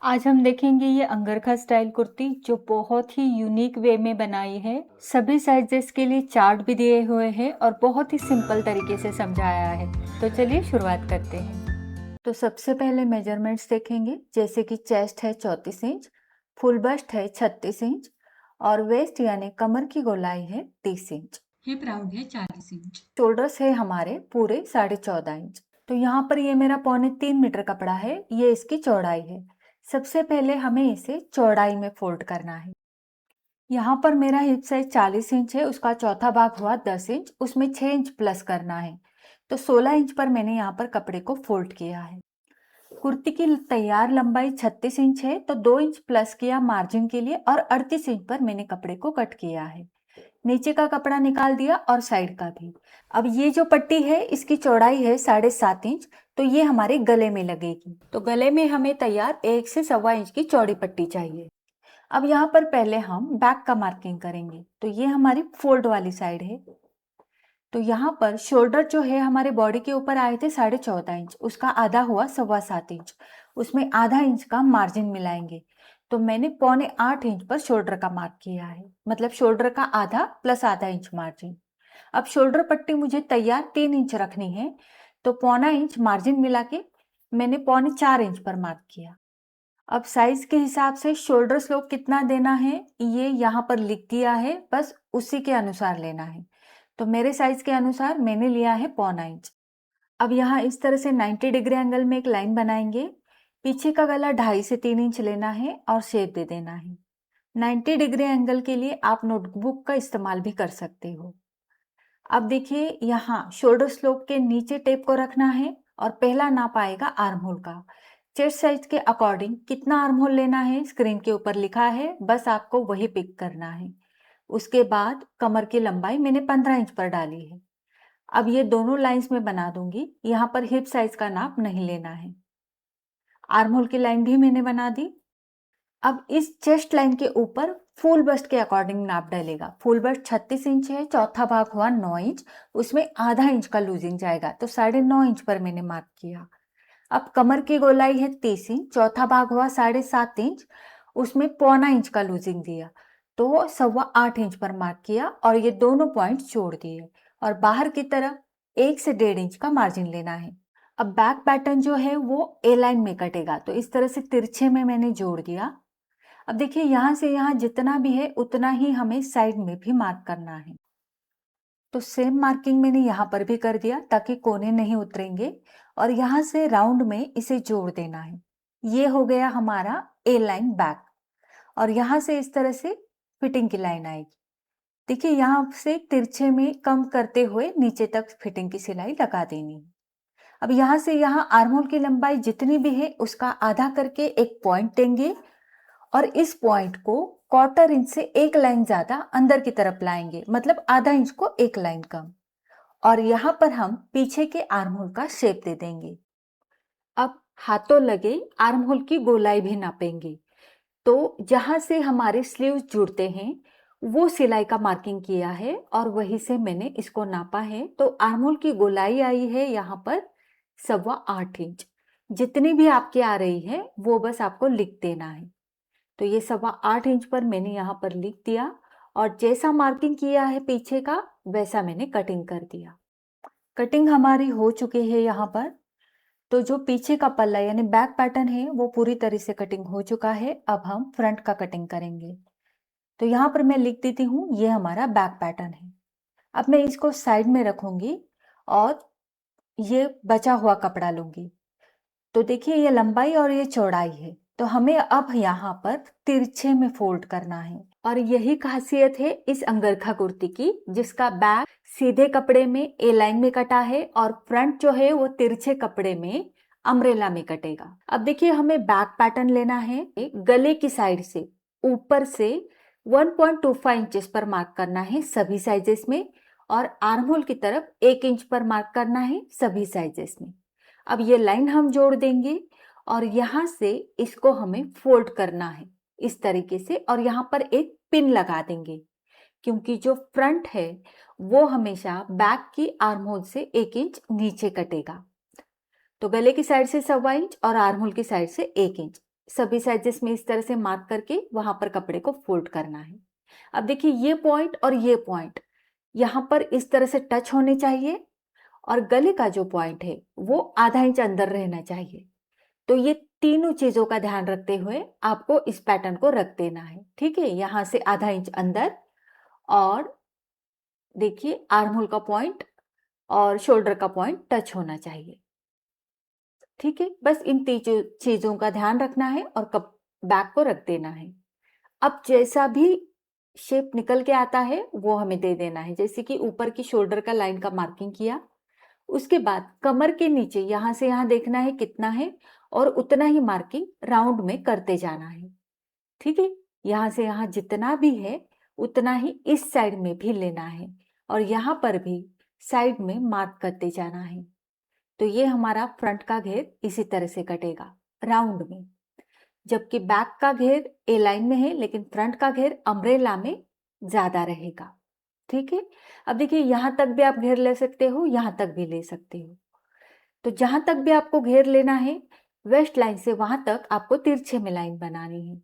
आज हम देखेंगे ये अंगरखा स्टाइल कुर्ती जो बहुत ही यूनिक वे में बनाई है। सभी साइजेस के लिए चार्ट भी दिए हुए हैं और बहुत ही सिंपल तरीके से समझाया है। तो चलिए शुरुआत करते हैं। तो सबसे पहले मेजरमेंट्स देखेंगे, जैसे कि चेस्ट है 34 इंच, फुल बस्ट है 36 इंच और वेस्ट यानी कमर की गोलाई है 30 इंच। हिप राउंड है 40 इंच। शोल्डर्स है हमारे पूरे 14.5 इंच। तो यहाँ पर ये मेरा 3.25 मीटर कपड़ा है, ये इसकी चौड़ाई है। सबसे पहले हमें इसे चौड़ाई में फोल्ड करना है। यहाँ पर मेरा हिप साइज 40 इंच है, उसका चौथा भाग हुआ 10 इंच, उसमें 6 इंच प्लस करना है। तो 16 इंच पर मैंने यहाँ पर कपड़े को फोल्ड किया है। कुर्ती की तैयार लंबाई 36 इंच है, तो 2 इंच प्लस किया मार्जिन के लिए और 38 इंच पर मैंने कपड़े को कट किया है। नीचे का कपड़ा निकाल दिया और साइड का भी। अब ये जो पट्टी है इसकी चौड़ाई है 7.5 इंच, तो ये हमारे गले में लगेगी। तो गले में हमें तैयार 1 से 1.25 इंच की चौड़ी पट्टी चाहिए। अब यहाँ पर पहले हम बैक का मार्किंग करेंगे। तो ये हमारी फोल्ड वाली साइड है। तो यहाँ पर शोल्डर जो है हमारे बॉडी के ऊपर आए थे 14.5 इंच, उसका आधा हुआ 7.25 इंच, उसमें आधा इंच का मार्जिन मिलाएंगे। तो मैंने 7.25 इंच पर शोल्डर का मार्क किया है, मतलब शोल्डर का आधा प्लस आधा इंच मार्जिन। अब शोल्डर पट्टी मुझे तैयार 3 इंच रखनी है, तो 0.25 इंच मार्जिन मिला के मैंने 0.4 इंच पर मार्क किया। अब साइज के हिसाब से शोल्डर स्लोप कितना देना है ये यहाँ पर लिख दिया है, बस उसी के अनुसार लेना है। तो मेरे साइज के अनुसार मैंने लिया है 0.25 इंच। अब यहाँ इस तरह से 90 डिग्री एंगल में एक लाइन बनाएंगे। पीछे का गला 2.5 से 3 इंच लेना है और शेप दे देना है। 90 डिग्री एंगल के लिए आप नोटबुक का इस्तेमाल भी कर सकते हो। अब देखिए यहाँ शोल्डर स्लोप के नीचे टेप को रखना है और पहला नाप आएगा आर्म होल का। चेस्ट साइज के अकॉर्डिंग कितना आर्म होल लेना है स्क्रीन के ऊपर लिखा है, बस आपको वही पिक करना है। उसके बाद कमर की लंबाई मैंने 15 इंच पर डाली है। अब ये दोनों लाइंस में बना दूंगी, यहाँ पर हिप साइज का नाप नहीं लेना है। आर्म होल की लाइन भी मैंने बना दी। अब इस चेस्ट लाइन के ऊपर फुल बस्ट के अकॉर्डिंग नाप डलेगा। फुल बस्ट 36 इंच है, चौथा भाग हुआ 9 इंच, उसमें आधा इंच का लूजिंग जाएगा, तो 9.5 इंच पर मैंने मार्क किया। अब कमर की गोलाई है 30 इंच, चौथा भाग हुआ 7.5 इंच, उसमें 0.25 इंच का लूजिंग दिया, तो 8.25 इंच पर मार्क किया और ये दोनों पॉइंट जोड़ दिए और बाहर की तरफ 1 से 1.5 इंच का मार्जिन लेना है। अब बैक पैटर्न जो है वो ए लाइन में कटेगा, तो इस तरह से तिरछे में मैंने जोड़ दिया। अब देखिए यहाँ से यहाँ जितना भी है उतना ही हमें साइड में भी मार्क करना है। तो सेम मार्किंग मैंने यहाँ पर भी कर दिया ताकि कोने नहीं उतरेंगे और यहाँ से राउंड में इसे जोड़ देना है। ये हो गया हमारा ए लाइन बैक और यहाँ से इस तरह से फिटिंग की लाइन आएगी। देखिए यहाँ से तिरछे में कम करते हुए नीचे तक फिटिंग की सिलाई लगा देनी है। अब यहाँ से यहाँ आर्म होल की लंबाई जितनी भी है उसका आधा करके एक पॉइंट देंगे और इस पॉइंट को 1/4 इंच से एक लाइन ज्यादा अंदर की तरफ लाएंगे, मतलब आधा इंच को एक लाइन कम। और यहाँ पर हम पीछे के आर्म होल का शेप दे देंगे। अब हाथों लगे आर्म होल की गोलाई भी नापेंगे। तो जहां से हमारे स्लीव्स जुड़ते हैं वो सिलाई का मार्किंग किया है और वहीं से मैंने इसको नापा है। तो आर्म होल की गोलाई आई है यहाँ पर 8.25 इंच। जितनी भी आपकी आ रही है वो बस आपको लिख देना है। तो ये 8.25 इंच पर मैंने यहाँ पर लिख दिया और जैसा मार्किंग किया है पीछे का वैसा मैंने कटिंग कर दिया। कटिंग हमारी हो चुकी है यहाँ पर। तो जो पीछे का पल्ला यानी बैक पैटर्न है वो पूरी तरह से कटिंग हो चुका है। अब हम फ्रंट का कटिंग करेंगे। तो यहाँ पर मैं लिख देती हूँ ये हमारा बैक पैटर्न है। अब मैं इसको साइड में रखूंगी और ये बचा हुआ कपड़ा लूंगी। तो देखिए ये लंबाई और ये चौड़ाई है, तो हमें अब यहाँ पर तिरछे में फोल्ड करना है और यही खासियत है इस अंगरखा कुर्ती की, जिसका बैक सीधे कपड़े में ए लाइन में कटा है और फ्रंट जो है वो तिरछे कपड़े में अम्ब्रेला में कटेगा। अब देखिए हमें बैक पैटर्न लेना है। गले की साइड से ऊपर से 1.25 इंचेस पर मार्क करना है सभी साइजेस में और आर्म होल की तरफ 1 इंच पर मार्क करना है सभी साइजेस में। अब ये लाइन हम जोड़ देंगे और यहाँ से इसको हमें फोल्ड करना है इस तरीके से और यहाँ पर एक पिन लगा देंगे, क्योंकि जो फ्रंट है वो हमेशा बैक की आर्म होल से 1 इंच नीचे कटेगा। तो गले की साइड से 1.25 इंच और आर्म होल की साइड से 1 इंच सभी साइजेस में इस तरह से मार्क करके वहां पर कपड़े को फोल्ड करना है। अब देखिए ये पॉइंट और ये पॉइंट यहाँ पर इस तरह से टच होने चाहिए और गले का जो पॉइंट है वो आधा इंच अंदर रहना चाहिए। तो ये तीनों चीजों का ध्यान रखते हुए आपको इस पैटर्न को रख देना है। ठीक है, यहां से आधा इंच अंदर और देखिए आर्म होल का पॉइंट और शोल्डर का पॉइंट टच होना चाहिए। ठीक है, बस इन तीनों चीजों का ध्यान रखना है और कप बैक को रख देना है। अब जैसा भी शेप निकल के आता है वो हमें दे देना है। जैसे कि ऊपर की शोल्डर का लाइन का मार्किंग किया, उसके बाद कमर के नीचे यहां से यहां देखना है कितना है और उतना ही मार्किंग राउंड में करते जाना है। ठीक है, यहां से यहां जितना भी है उतना ही इस साइड में भी लेना है और यहां पर भी साइड में मार्क करते जाना है। तो ये हमारा फ्रंट का घेर इसी तरह से कटेगा राउंड में, जबकि बैक का घेर ए लाइन में है लेकिन फ्रंट का घेर अम्ब्रेला में ज्यादा रहेगा। ठीक है, अब देखिए यहां तक भी आप घेर ले सकते हो, यहां तक भी ले सकते हो। तो जहां तक भी आपको घेर लेना है वेस्ट लाइन से वहां तक आपको तिरछे में लाइन बनानी है।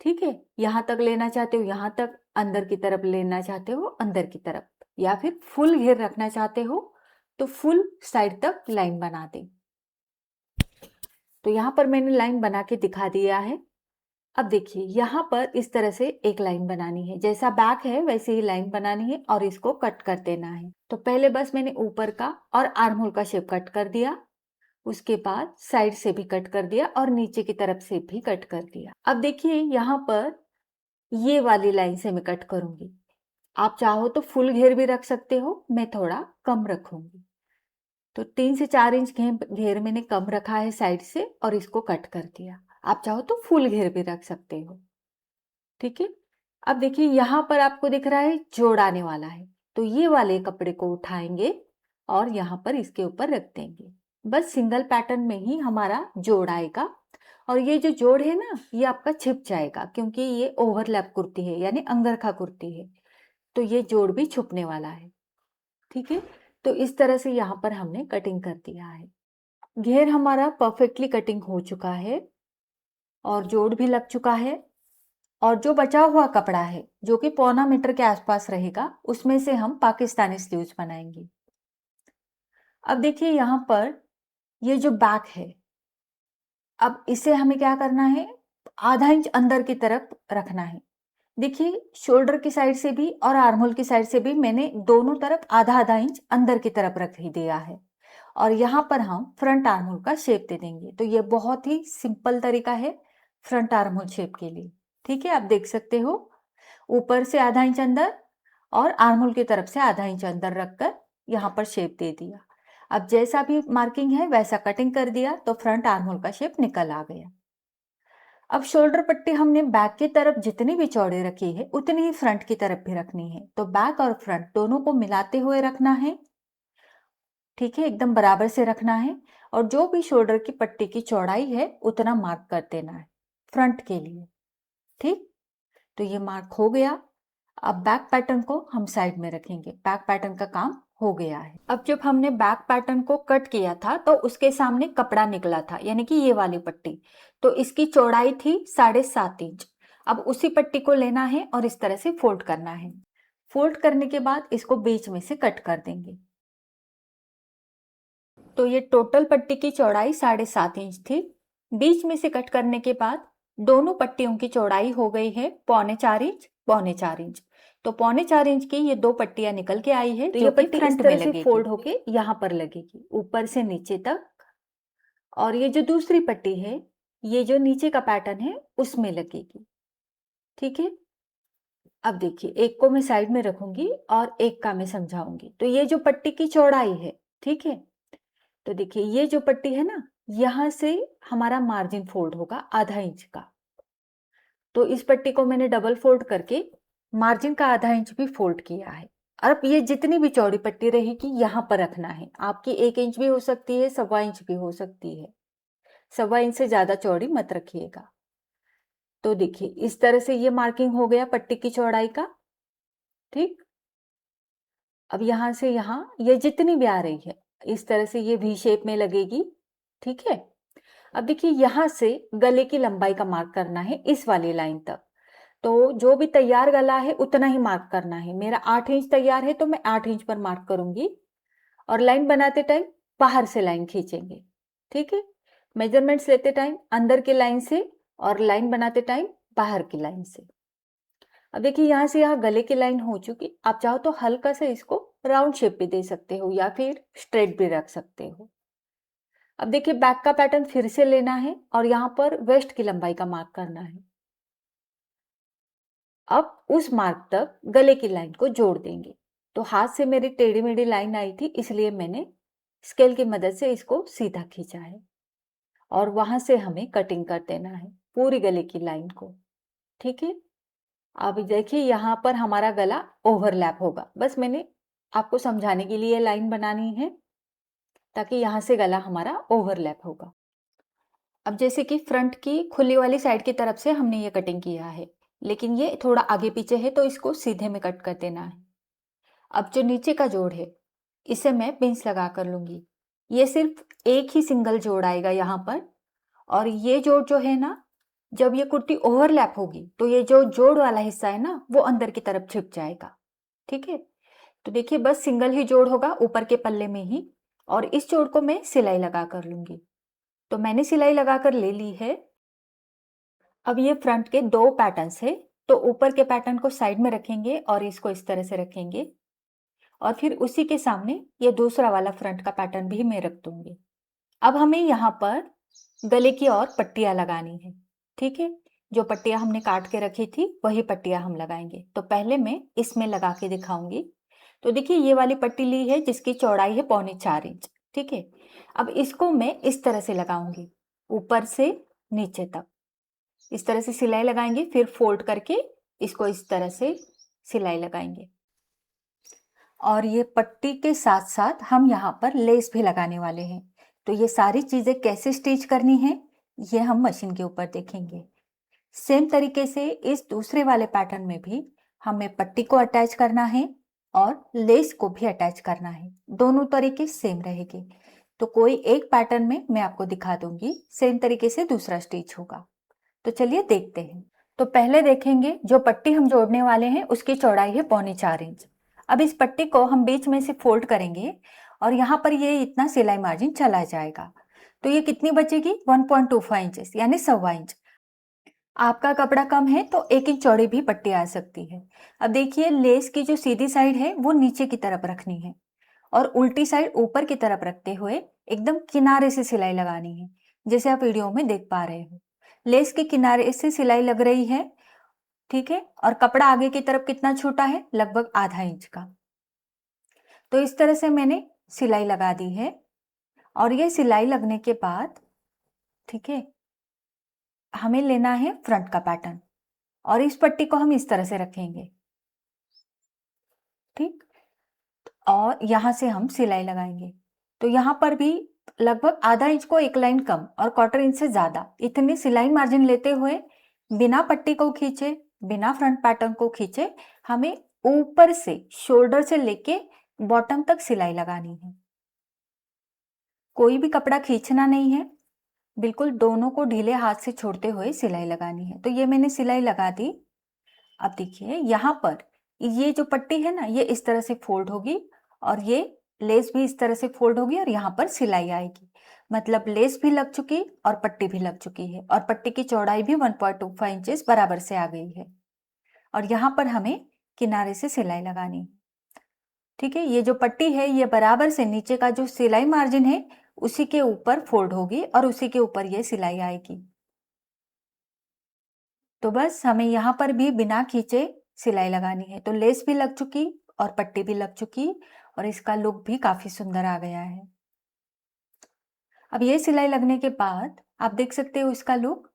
ठीक है, यहां तक लेना चाहते हो यहां तक, अंदर की तरफ लेना चाहते हो अंदर की तरफ, या फिर फुल घेर रखना चाहते हो तो फुल साइड तक लाइन बना दें। तो यहां पर मैंने लाइन बना के दिखा दिया है। अब देखिए यहां पर इस तरह से एक लाइन बनानी है, जैसा बैक है वैसे ही लाइन बनानी है और इसको कट कर देना है। तो पहले बस मैंने ऊपर का और आर्म होल का शेप कट कर दिया, उसके बाद साइड से भी कट कर दिया और नीचे की तरफ से भी कट कर दिया। अब देखिए यहाँ पर ये वाली लाइन से मैं कट करूंगी। आप चाहो तो फुल घेर भी रख सकते हो, मैं थोड़ा कम रखूंगी। तो 3 से 4 इंच घेर मैंने कम रखा है साइड से और इसको कट कर दिया। आप चाहो तो फुल घेर भी रख सकते हो। ठीक है, अब देखिए यहां पर आपको दिख रहा है जोड़ आने वाला है, तो ये वाले कपड़े को उठाएंगे और यहां पर इसके ऊपर रख देंगे। बस सिंगल पैटर्न में ही हमारा जोड़ आएगा और ये जो जोड़ है ना ये आपका छिप जाएगा क्योंकि ये ओवरलैप कुर्ती है यानी अंगरखा कुर्ती है, तो ये जोड़ भी छुपने वाला है। ठीक है, तो इस तरह से यहाँ पर हमने कटिंग कर दिया है। घेर हमारा परफेक्टली कटिंग हो चुका है और जोड़ भी लग चुका है और जो बचा हुआ कपड़ा है जो कि 1.25 मीटर के आसपास रहेगा उसमें से हम पाकिस्तानी स्लीव्स बनाएंगे। अब देखिए यहाँ पर ये जो बैक है, अब इसे हमें क्या करना है, आधा इंच अंदर की तरफ रखना है। देखिए शोल्डर की साइड से भी और आर्महोल की साइड से भी मैंने दोनों तरफ आधा आधा इंच अंदर की तरफ रख ही दिया है और यहाँ पर हम फ्रंट आर्महोल का शेप दे देंगे। तो ये बहुत ही सिंपल तरीका है फ्रंट आर्महोल शेप के लिए। ठीक है, आप देख सकते हो ऊपर से आधा इंच अंदर और आर्महोल की तरफ से आधा इंच अंदर रखकर यहाँ पर शेप दे दिया। अब जैसा भी मार्किंग है वैसा कटिंग कर दिया तो फ्रंट आर्महोल का शेप निकल आ गया। अब शोल्डर पट्टी हमने बैक की तरफ जितनी भी चौड़ी रखी है उतनी ही फ्रंट की तरफ भी रखनी है, तो बैक और फ्रंट दोनों को मिलाते हुए रखना है। ठीक है, एकदम बराबर से रखना है और जो भी शोल्डर की पट्टी की चौड़ाई है उतना मार्क कर देना है फ्रंट के लिए। ठीक, तो ये मार्क हो गया। अब बैक पैटर्न को हम साइड में रखेंगे, बैक पैटर्न का काम हो गया है। अब जब हमने बैक पैटर्न को कट किया था तो उसके सामने कपड़ा निकला था यानी कि ये वाली पट्टी, तो इसकी चौड़ाई थी 7.5 इंच। अब उसी पट्टी को लेना है और इस तरह से फोल्ड करना है। फोल्ड करने के बाद इसको बीच में से कट कर देंगे। तो ये टोटल पट्टी की चौड़ाई 7.5 इंच थी। बीच में से कट करने के बाद दोनों पट्टियों की चौड़ाई हो गई है 3.25 इंच, 3.25 इंच। तो 3.25 इंच की ये दो पट्टियां निकल के आई है, तो ये पट्टी इस तरह से फोल्ड होके यहाँ पर लगेगी ऊपर से नीचे तक। और ये जो दूसरी पट्टी है ये जो नीचे का पैटर्न है उसमें लगेगी। ठीक है, अब देखिए एक को मैं साइड में रखूंगी और एक का मैं समझाऊंगी। तो ये जो पट्टी की चौड़ाई है, ठीक है, तो देखिए ये जो पट्टी है ना यहां से हमारा मार्जिन फोल्ड होगा आधा इंच का। तो इस पट्टी को मैंने डबल फोल्ड करके मार्जिन का आधा इंच भी फोल्ड किया है। अब ये जितनी भी चौड़ी पट्टी रहेगी यहां पर रखना है। आपकी 1 इंच भी हो सकती है, 1.25 इंच भी हो सकती है, 1.25 इंच से ज्यादा चौड़ी मत रखिएगा। तो देखिए इस तरह से ये मार्किंग हो गया पट्टी की चौड़ाई का। ठीक, अब यहां से यहां ये जितनी भी आ रही है इस तरह से ये वी शेप में लगेगी। ठीक है, अब देखिए यहाँ से गले की लंबाई का मार्क करना है इस वाली लाइन तक। तो जो भी तैयार गला है उतना ही मार्क करना है। मेरा 8 इंच तैयार है तो मैं 8 इंच पर मार्क करूंगी और लाइन बनाते टाइम बाहर से लाइन खींचेंगे। ठीक है, मेजरमेंट्स लेते टाइम अंदर की लाइन से और लाइन बनाते टाइम बाहर की लाइन से। अब देखिए यहाँ से यहाँ गले की लाइन हो चुकी। आप चाहो तो हल्का सा इसको राउंड शेप भी दे सकते हो या फिर स्ट्रेट भी रख सकते हो। अब देखिए बैक का पैटर्न फिर से लेना है और यहाँ पर वेस्ट की लंबाई का मार्क करना है। अब उस मार्क तक गले की लाइन को जोड़ देंगे। तो हाथ से मेरी टेढ़ी मेढ़ी लाइन आई थी, इसलिए मैंने स्केल की मदद से इसको सीधा खींचा है और वहां से हमें कटिंग कर देना है पूरी गले की लाइन को। ठीक है, अब देखिए यहाँ पर हमारा गला ओवरलैप होगा। बस मैंने आपको समझाने के लिए लाइन बनानी है ताकि यहाँ से गला हमारा ओवरलैप होगा। अब जैसे कि फ्रंट की खुली वाली साइड की तरफ से हमने ये कटिंग किया है, लेकिन ये थोड़ा आगे पीछे है तो इसको सीधे में कट कर देना है। अब जो नीचे का जोड़ है इसे मैं पिंस लगा कर लूंगी। ये सिर्फ एक ही सिंगल जोड़ आएगा यहाँ पर, और ये जोड़ जो है ना, जब ये कुर्ती ओवरलैप होगी तो ये जो जोड़ वाला हिस्सा है ना वो अंदर की तरफ छिप जाएगा। ठीक है, तो देखिए बस सिंगल ही जोड़ होगा ऊपर के पल्ले में ही, और इस जोड़ को मैं सिलाई लगा कर लूंगी। तो मैंने सिलाई लगा कर ले ली है। अब ये फ्रंट के दो पैटर्न्स है, तो ऊपर के पैटर्न को साइड में रखेंगे और इसको इस तरह से रखेंगे, और फिर उसी के सामने ये दूसरा वाला फ्रंट का पैटर्न भी मैं रख दूंगी। अब हमें यहाँ पर गले की और पट्टियां लगानी है। ठीक है, जो पट्टियां हमने काट के रखी थी वही पट्टियां हम लगाएंगे। तो पहले मैं इसमें लगा के दिखाऊंगी। तो देखिए ये वाली पट्टी ली है जिसकी चौड़ाई है 3.25 इंच। ठीक है, अब इसको मैं इस तरह से लगाऊंगी ऊपर से नीचे तक। इस तरह से सिलाई लगाएंगे, फिर फोल्ड करके इसको इस तरह से सिलाई लगाएंगे। और ये पट्टी के साथ साथ हम यहाँ पर लेस भी लगाने वाले हैं। तो ये सारी चीजें कैसे स्टिच करनी है ये हम मशीन के ऊपर देखेंगे। सेम तरीके से इस दूसरे वाले पैटर्न में भी हमें पट्टी को अटैच करना है और लेस को भी अटैच करना है। दोनों तरीके सेम रहेगी। तो कोई एक पैटर्न में मैं आपको दिखा दूंगी, सेम तरीके से दूसरा स्टिच होगा। तो चलिए देखते हैं। तो पहले देखेंगे जो पट्टी हम जोड़ने वाले हैं उसकी चौड़ाई है 3.25 इंच। अब इस पट्टी को हम बीच में से फोल्ड करेंगे और यहाँ पर ये इतना सिलाई मार्जिन चला जाएगा। तो ये कितनी बचेगी? 1.25 इंचेस यानी 1.25 इंच। आपका कपड़ा कम है तो 1 इंच चौड़ी भी पट्टी आ सकती है। अब देखिए लेस की जो सीधी साइड है वो नीचे की तरफ रखनी है और उल्टी साइड ऊपर की तरफ रखते हुए एकदम किनारे से सिलाई लगानी है, जैसे आप वीडियो में देख पा रहे हो। लेस के किनारे से सिलाई लग रही है। ठीक है, और कपड़ा आगे की तरफ कितना छोटा है? लगभग आधा इंच का। तो इस तरह से मैंने सिलाई लगा दी है। और ये सिलाई लगने के बाद ठीक है, हमें लेना है फ्रंट का पैटर्न और इस पट्टी को हम इस तरह से रखेंगे। ठीक, और यहां से हम सिलाई लगाएंगे। तो यहां पर भी लगभग आधा इंच को एक लाइन कम और 1/4 इंच से ज्यादा इतनी सिलाई मार्जिन लेते हुए बिना पट्टी को खींचे, बिना फ्रंट पैटर्न को खींचे, हमें ऊपर से शोल्डर से लेके बॉटम तक सिलाई लगानी है। कोई भी कपड़ा खींचना नहीं है, बिल्कुल दोनों को ढीले हाथ से छोड़ते हुए सिलाई लगानी है। तो ये मैंने सिलाई लगा दी। अब देखिए यहाँ पर ये जो पट्टी है ना ये इस तरह से फोल्ड होगी और ये लेस भी इस तरह से फोल्ड होगी और यहाँ पर सिलाई आएगी। मतलब लेस भी लग चुकी और पट्टी भी लग चुकी है और पट्टी की चौड़ाई भी 1.25 इंचेस बराबर से आ गई है। और यहाँ पर हमें किनारे से सिलाई लगानी है। ठीक है, ये जो पट्टी है ये बराबर से नीचे का जो सिलाई मार्जिन है उसी के ऊपर फोल्ड होगी और उसी के ऊपर ये सिलाई आएगी। तो बस हमें यहाँ पर भी बिना खींचे सिलाई लगानी है। तो लेस भी लग चुकी और पट्टी भी लग चुकी और इसका लुक भी काफी सुंदर आ गया है। अब ये सिलाई लगने के बाद आप देख सकते हो इसका लुक।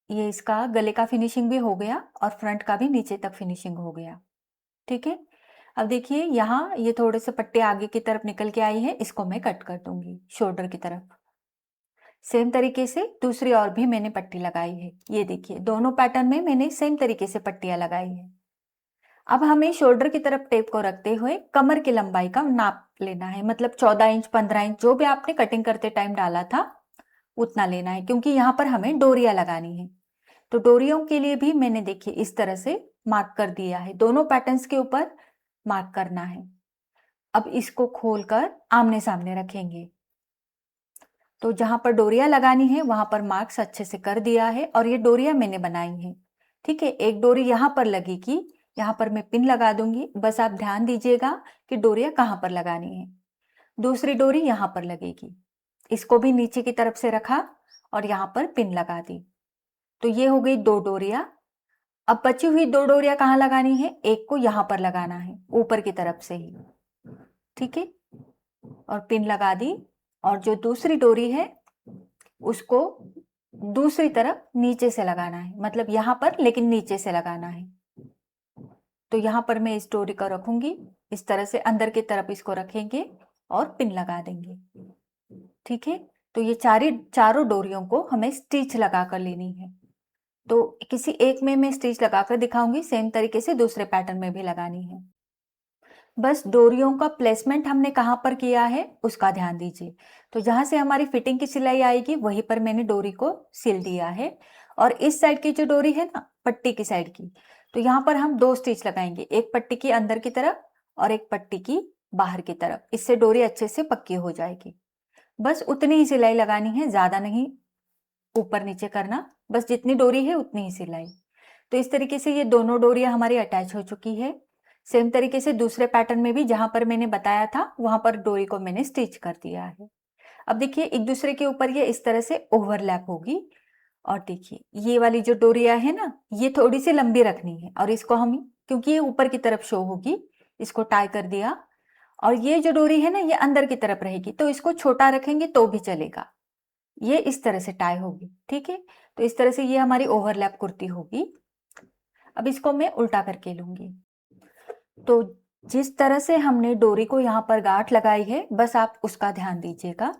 ये इसका गले का फिनिशिंग भी हो गया और फ्रंट का भी नीचे तक फिनिशिंग हो गया। ठीक है, अब देखिए यहाँ ये थोड़े से पट्टे आगे की तरफ निकल के आई है, इसको मैं कट कर दूंगी शोल्डर की तरफ। सेम तरीके से दूसरी और भी मैंने पट्टी लगाई है। ये देखिए दोनों पैटर्न में मैंने सेम तरीके से पट्टियां लगाई है। अब हमें शोल्डर की तरफ टेप को रखते हुए कमर की लंबाई का नाप लेना है, मतलब 14 इंच 15 इंच जो भी आपने कटिंग करते टाइम डाला था उतना लेना है, क्योंकि यहाँ पर हमें डोरियां लगानी है। तो डोरियों के लिए भी मैंने देखिए इस तरह से मार्क कर दिया है, दोनों पैटर्न्स के ऊपर मार्क करना है। अब इसको खोलकर आमने सामने रखेंगे। तो जहां पर डोरियां लगानी है वहां पर मार्क्स अच्छे से कर दिया है, और ये डोरियां मैंने बनाई है। ठीक है, एक डोरी यहां पर लगेगी, यहाँ पर मैं पिन लगा दूंगी। बस आप ध्यान दीजिएगा कि डोरियां कहाँ पर लगानी है। दूसरी डोरी यहाँ पर लगेगी, इसको भी नीचे की तरफ से रखा और यहाँ पर पिन लगा दी। तो ये हो गई 2 डोरियां। अब बची हुई 2 डोरियां कहाँ लगानी है, एक को यहाँ पर लगाना है ऊपर की तरफ से ही। ठीक है, और पिन लगा दी, और जो दूसरी डोरी है उसको दूसरी तरफ नीचे से लगाना है, मतलब यहाँ पर, लेकिन नीचे से लगाना है। तो यहाँ पर मैं इस डोरी को रखूंगी, इस तरह से अंदर की तरफ इसको रखेंगे और पिन लगा देंगे। ठीक है, तो ये चारों डोरियों को हमें स्टिच लगा कर लेनी है। तो किसी एक में मैं स्टिच लगाकर दिखाऊंगी, सेम तरीके से दूसरे पैटर्न में भी लगानी है। बस डोरियों का प्लेसमेंट हमने कहाँ पर किया है उसका ध्यान दीजिए। तो जहां से हमारी फिटिंग की सिलाई आएगी वहीं पर मैंने डोरी को सिल दिया है। और इस साइड की जो डोरी है ना, पट्टी की साइड की, तो यहाँ पर हम 2 स्टिच लगाएंगे, एक पट्टी की अंदर की तरफ और एक पट्टी की बाहर की तरफ। इससे डोरी अच्छे से पक्की हो जाएगी। बस उतनी ही सिलाई लगानी है, ज्यादा नहीं ऊपर नीचे करना, बस जितनी डोरी है उतनी ही सिलाई। तो इस तरीके से ये दोनों डोरियां हमारी अटैच हो चुकी है। सेम तरीके से दूसरे पैटर्न में भी जहां पर मैंने बताया था वहां पर डोरी को मैंने स्टिच कर दिया है। अब देखिए एक दूसरे के ऊपर ये इस तरह से ओवरलैप होगी। और देखिए ये वाली जो डोरियां है ना, ये थोड़ी सी लंबी रखनी है, और इसको हम, क्योंकि ये ऊपर की तरफ शो होगी, इसको टाई कर दिया। और ये जो डोरी है ना, ये अंदर की तरफ रहेगी, तो इसको छोटा रखेंगे तो भी चलेगा। ये इस तरह से टाई होगी। ठीक है, तो इस तरह से ये हमारी ओवरलैप कुर्ती होगी। अब इसको मैं उल्टा करके लूंगी। तो जिस तरह से हमने डोरी को यहाँ पर गांठ लगाई है, बस आप उसका ध्यान दीजिएगा।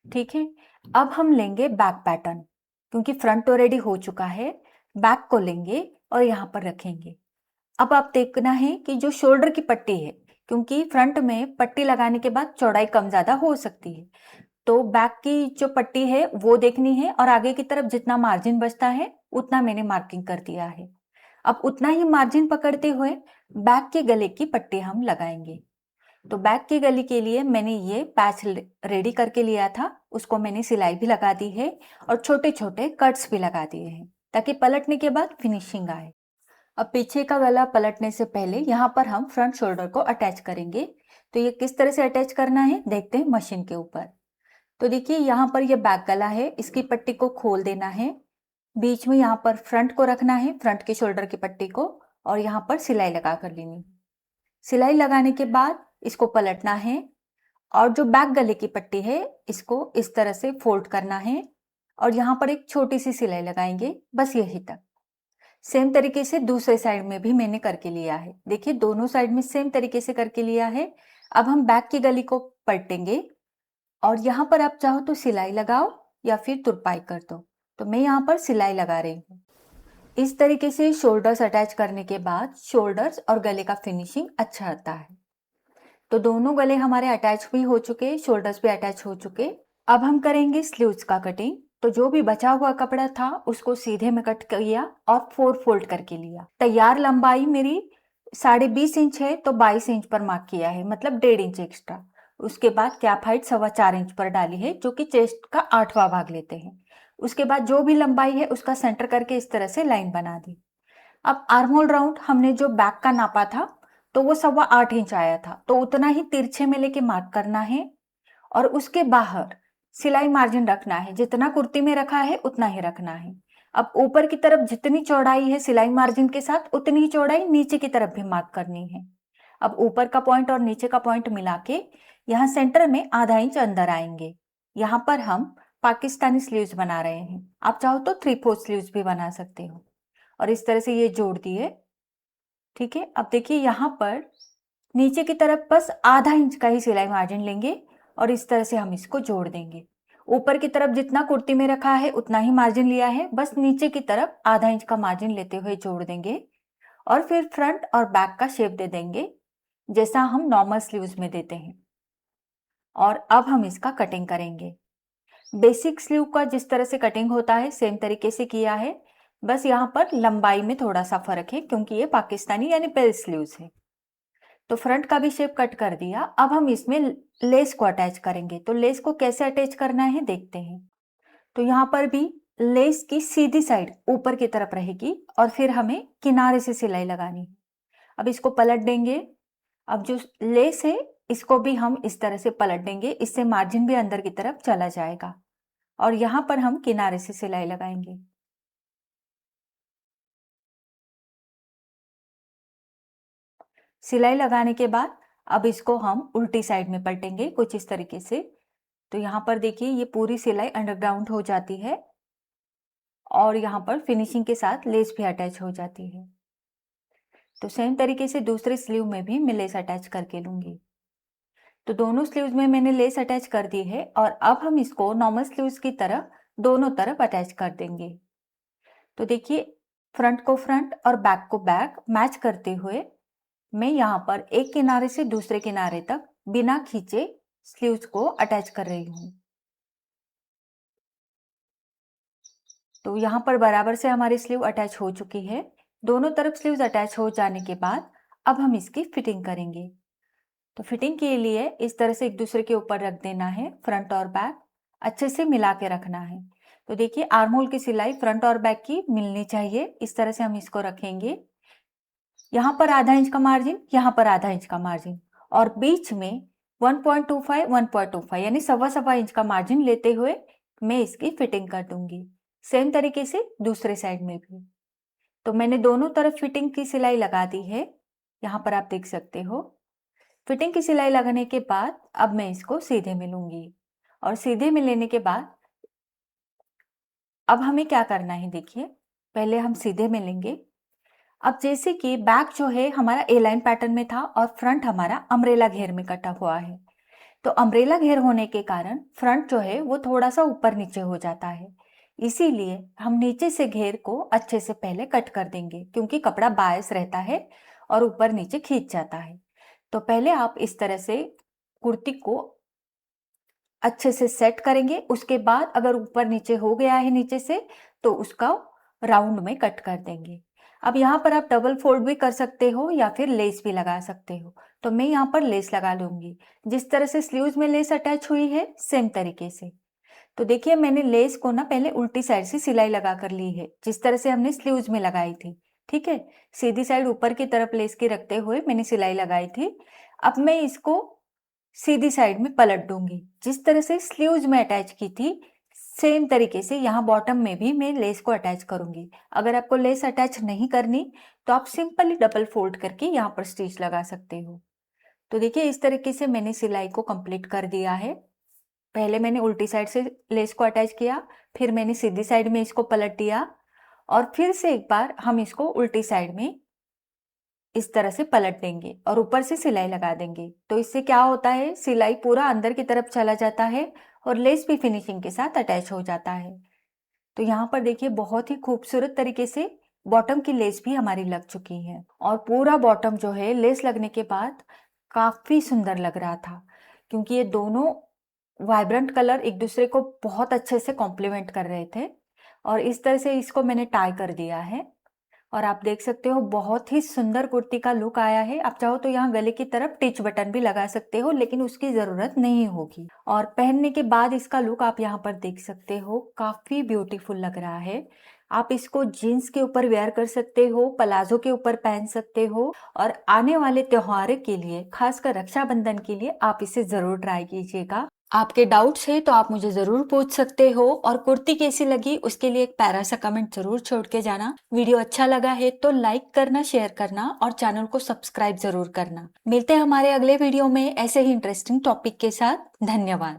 ठीक है, अब हम लेंगे बैक पैटर्न, क्योंकि फ्रंट तो रेडी हो चुका है। बैक को लेंगे और यहाँ पर रखेंगे। अब आप देखना है कि जो शोल्डर की पट्टी है, क्योंकि फ्रंट में पट्टी लगाने के बाद चौड़ाई कम ज्यादा हो सकती है, तो बैक की जो पट्टी है वो देखनी है, और आगे की तरफ जितना मार्जिन बचता है उतना मैंने मार्किंग कर दिया है। अब उतना ही मार्जिन पकड़ते हुए बैक के गले की पट्टी हम लगाएंगे। तो बैक की गले के लिए मैंने ये पैच रेडी करके लिया था, उसको मैंने सिलाई भी लगा दी है और छोटे छोटे कट्स भी लगा दिए हैं, ताकि पलटने के बाद फिनिशिंग आए। अब पीछे का गला पलटने से पहले यहाँ पर हम फ्रंट शोल्डर को अटैच करेंगे। तो ये किस तरह से अटैच करना है देखते हैं मशीन के ऊपर। तो देखिए यहाँ पर ये बैक गला है, इसकी पट्टी को खोल देना है, बीच में यहाँ पर फ्रंट को रखना है, फ्रंट के शोल्डर की पट्टी को, और यहाँ पर सिलाई लगा कर लेनी। सिलाई लगाने के बाद इसको पलटना है, और जो बैक गले की पट्टी है इसको इस तरह से फोल्ड करना है, और यहाँ पर एक छोटी सी सिलाई लगाएंगे, बस यही तक। सेम तरीके से दूसरे साइड में भी मैंने करके लिया है। देखिए दोनों साइड में सेम तरीके से करके लिया है। अब हम बैक की गली को पलटेंगे, और यहाँ पर आप चाहो तो सिलाई लगाओ या फिर तुरपाई कर दो। तो मैं यहाँ पर सिलाई लगा रही हूँ। इस तरीके से शोल्डर्स अटैच करने के बाद शोल्डर्स और गले का फिनिशिंग अच्छा आता है। तो दोनों गले हमारे अटैच भी हो चुके, शोल्डर्स भी अटैच हो चुके। अब हम करेंगे स्लीव्स का कटिंग। तो जो भी बचा हुआ कपड़ा था उसको सीधे में कट किया और 4 फोल्ड करके लिया। तैयार लंबाई मेरी 20.5 इंच है, तो 22 इंच पर मार्क किया है, मतलब 1.5 इंच एक्स्ट्रा। उसके बाद कैप हाइट 4.25 इंच पर डाली है, जो कि चेस्ट का 8वां भाग लेते हैं। उसके बाद जो भी लंबाई है उसका सेंटर करके इस तरह से लाइन बना दी। अब आर्महोल राउंड हमने जो बैक का नापा था तो वो 8.25 इंच आया था, तो उतना ही तिरछे में लेके मार्क करना है, और उसके बाहर सिलाई मार्जिन रखना है, जितना कुर्ती में रखा है उतना ही रखना है। अब ऊपर की तरफ जितनी चौड़ाई है सिलाई मार्जिन के साथ, उतनी ही चौड़ाई नीचे की तरफ भी मार्क करनी है। अब ऊपर का पॉइंट और नीचे का पॉइंट मिला के यहाँ सेंटर में आधा इंच अंदर आएंगे। यहाँ पर हम पाकिस्तानी स्लीव्स बना रहे हैं, आप चाहो तो 3/4 स्लीव्स भी बना सकते हो। और इस तरह से ये जोड़ दिए। ठीक है, अब देखिए यहाँ पर नीचे की तरफ बस आधा इंच का ही सिलाई मार्जिन लेंगे, और इस तरह से हम इसको जोड़ देंगे। ऊपर की तरफ जितना कुर्ती में रखा है उतना ही मार्जिन लिया है, बस नीचे की तरफ आधा इंच का मार्जिन लेते हुए जोड़ देंगे, और फिर फ्रंट और बैक का शेप दे देंगे जैसा हम नॉर्मल स्लीव्स में देते हैं। और अब हम इसका कटिंग करेंगे। बेसिक स्लीव का जिस तरह से कटिंग होता है सेम तरीके से किया है, बस यहाँ पर लंबाई में थोड़ा सा फर्क है क्योंकि ये पाकिस्तानी यानी बेल स्लीव्स है। तो फ्रंट का भी शेप कट कर दिया। अब हम इसमें लेस को अटैच करेंगे। तो लेस को कैसे अटैच करना है देखते हैं। तो यहाँ पर भी लेस की सीधी साइड ऊपर की तरफ रहेगी और फिर हमें किनारे से सिलाई लगानी है। अब इसको पलट देंगे। अब जो लेस है इसको भी हम इस तरह से पलट देंगे, इससे मार्जिन भी अंदर की तरफ चला जाएगा और यहाँ पर हम किनारे से सिलाई लगाएंगे। सिलाई लगाने के बाद अब इसको हम उल्टी साइड में पलटेंगे कुछ इस तरीके से। तो यहाँ पर देखिए ये पूरी सिलाई अंडरग्राउंड हो जाती है और यहाँ पर फिनिशिंग के साथ लेस भी अटैच हो जाती है। तो सेम तरीके से दूसरे स्लीव में भी मैं लेस अटैच करके लूंगी। तो दोनों स्लीव्स में मैंने लेस अटैच कर दी है और अब हम इसको नॉर्मल स्लीव्स की तरह दोनों तरफ अटैच कर देंगे। तो देखिए फ्रंट को फ्रंट और बैक को बैक मैच करते हुए मैं यहाँ पर एक किनारे से दूसरे किनारे तक बिना खींचे स्लीव्स को अटैच कर रही हूँ। तो यहाँ पर बराबर से हमारी स्लीव अटैच हो चुकी है। दोनों तरफ स्लीव्स अटैच हो जाने के बाद अब हम इसकी फिटिंग करेंगे। तो फिटिंग के लिए इस तरह से एक दूसरे के ऊपर रख देना है, फ्रंट और बैक अच्छे से मिला के रखना है। तो देखिए आर्म होल की सिलाई फ्रंट और बैक की मिलनी चाहिए, इस तरह से हम इसको रखेंगे। यहाँ पर आधा इंच का मार्जिन, यहाँ पर आधा इंच का मार्जिन और बीच में 1.25 यानी सवा सवा इंच का मार्जिन लेते हुए मैं इसकी फिटिंग कर दूंगी। सेम तरीके से दूसरे साइड में भी। तो मैंने दोनों तरफ फिटिंग की सिलाई लगा दी है, यहाँ पर आप देख सकते हो। फिटिंग की सिलाई लगाने के बाद अब मैं इसको सीधे में लूंगी और सीधे में लेने के बाद अब हमें क्या करना है देखिए। पहले हम सीधे में लेंगे। अब जैसे कि बैक जो है हमारा ए लाइन पैटर्न में था और फ्रंट हमारा अम्ब्रेला घेर में कटा हुआ है। तो अम्ब्रेला घेर होने के कारण फ्रंट जो है वो थोड़ा सा ऊपर नीचे हो जाता है, इसीलिए हम नीचे से घेर को अच्छे से पहले कट कर देंगे क्योंकि कपड़ा बायस रहता है और ऊपर नीचे खींच जाता है। तो पहले आप इस तरह से कुर्ती को अच्छे से सेट करेंगे। उसके बाद अगर ऊपर नीचे हो गया है नीचे से तो उसका राउंड में कट कर देंगे। अब यहाँ पर आप डबल फोल्ड भी कर सकते हो या फिर लेस भी लगा सकते हो। तो मैं यहाँ पर लेस लगा लूंगी। जिस तरह से स्लीव्स में लेस अटैच हुई है सेम तरीके से। तो देखिए मैंने लेस को ना पहले उल्टी साइड से सिलाई लगा कर ली है, जिस तरह से हमने स्लीव्स में लगाई थी। ठीक है, सीधी साइड ऊपर की तरफ लेस के रखते हुए मैंने सिलाई लगाई थी। अब मैं इसको सीधी साइड में पलट दूंगी। जिस तरह से स्लीव्स में अटैच की थी सेम तरीके से यहाँ बॉटम में भी मैं लेस को अटैच करूंगी। अगर आपको लेस अटैच नहीं करनी तो आप सिंपली डबल फोल्ड करके यहाँ पर स्टिच लगा सकते हो। तो देखिए इस तरीके से मैंने सिलाई को कंप्लीट कर दिया है। पहले मैंने उल्टी साइड से लेस को अटैच किया, फिर मैंने सीधी साइड में इसको पलट दिया और फिर से एक बार हम इसको उल्टी साइड में इस तरह से पलट देंगे और ऊपर से सिलाई लगा देंगे। तो इससे क्या होता है, सिलाई पूरा अंदर की तरफ चला जाता है और लेस भी फिनिशिंग के साथ अटैच हो जाता है। तो यहाँ पर देखिए बहुत ही खूबसूरत तरीके से बॉटम की लेस भी हमारी लग चुकी है और पूरा बॉटम जो है लेस लगने के बाद काफी सुंदर लग रहा था क्योंकि ये दोनों वाइब्रेंट कलर एक दूसरे को बहुत अच्छे से कॉम्प्लीमेंट कर रहे थे। और इस तरह से इसको मैंने टाई कर दिया है और आप देख सकते हो बहुत ही सुंदर कुर्ती का लुक आया है। आप चाहो तो यहाँ गले की तरफ टिच बटन भी लगा सकते हो, लेकिन उसकी जरूरत नहीं होगी। और पहनने के बाद इसका लुक आप यहाँ पर देख सकते हो, काफी ब्यूटीफुल लग रहा है। आप इसको जीन्स के ऊपर वेयर कर सकते हो, प्लाजो के ऊपर पहन सकते हो और आने वाले त्योहारों के लिए, खासकर रक्षाबंधन के लिए आप इसे जरूर ट्राई कीजिएगा। आपके डाउट्स है तो आप मुझे जरूर पूछ सकते हो और कुर्ती कैसी लगी उसके लिए एक प्यारा सा कमेंट जरूर छोड़ के जाना। वीडियो अच्छा लगा है तो लाइक करना, शेयर करना और चैनल को सब्सक्राइब जरूर करना। मिलते हैं हमारे अगले वीडियो में ऐसे ही इंटरेस्टिंग टॉपिक के साथ। धन्यवाद।